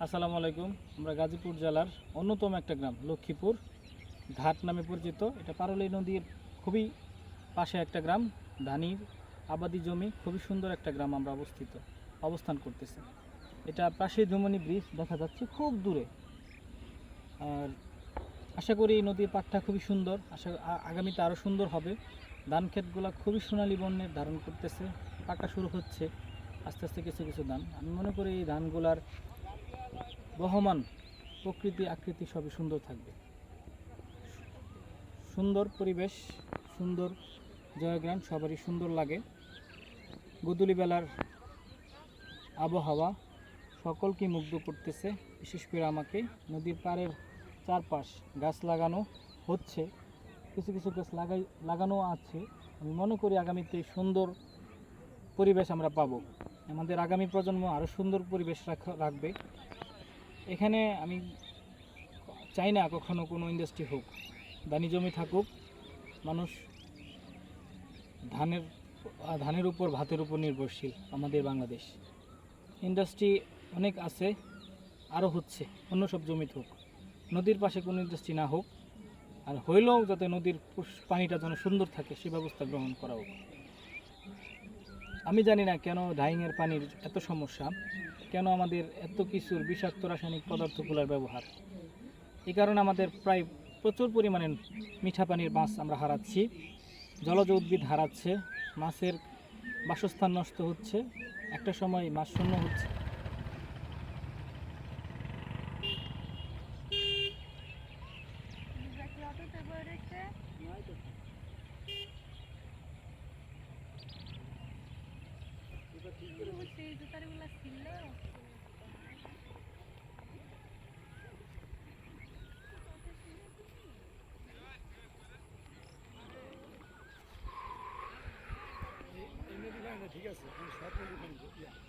আসসালামু আলাইকুম। আমরা গাজীপুর জেলার অন্যতম একটা গ্রাম লক্ষ্মীপুর ঘাট নামে পরিচিত। এটা পারুলী নদীর খুবই পাশে একটা গ্রাম, ধানির আবাদি জমি, খুবই সুন্দর একটা গ্রাম। আমরা অবস্থান করতেছি। এটা পাশে যমুনী ব্রিজ দেখা যাচ্ছে খুব দূরে। আর আশা করি এই নদীর পাড়টা খুবই সুন্দর, আগামীতে আরও সুন্দর হবে। ধান ক্ষেতগুলো খুবই সোনালী বর্ণের ধারণ করতেছে, পাকা শুরু হচ্ছে আস্তে আস্তে কিছু কিছু ধান। আমি মনে করি এই ধানগুলার বহমান প্রকৃতি আকৃতি সবই সুন্দর থাকবে। সুন্দর পরিবেশ, সুন্দর জয়গ্রাম, সবারই সুন্দর লাগে। গোধূলি বেলার আবহাওয়া সকলকে মুগ্ধ করতেছে, বিশেষ করে আমাকে। নদীর পাড়ের চারপাশ গাছ লাগানো হচ্ছে, কিছু কিছু গাছ লাগানো আছে। আমি মনে করি আগামীতে সুন্দর পরিবেশ আমরা পাবো। আমাদের আগামী প্রজন্ম আরও সুন্দর পরিবেশ রাখবে। এখানে আমি চাই না কখনো কোনো ইন্ডাস্ট্রি হোক, ধানি জমি থাকুক, মানুষ ধানের উপর ভাতের উপর নির্ভরশীল। আমাদের বাংলাদেশ ইন্ডাস্ট্রি অনেক আছে, আরও হচ্ছে, অন্য সব জমিতে হোক, নদীর পাশে কোনো ইন্ডাস্ট্রি না হোক, আর হইলেও যাতে নদীর পানিটা যেন সুন্দর থাকে সে ব্যবস্থা গ্রহণ করা হোক। আমি জানি না কেন ডাইংয়ের পানির এত সমস্যা, কেন আমাদের এত কিছুর বিষাক্ত রাসায়নিক পদার্থগুলোর ব্যবহার। এই কারণে আমাদের প্রায় প্রচুর পরিমাণে মিঠা পানির মাছ আমরা হারাচ্ছি, জলজ উদ্ভিদ হারাচ্ছে, মাছের বাসস্থান নষ্ট হচ্ছে, একটা সময় মাছ শূন্য হচ্ছে। ঠিক আছে।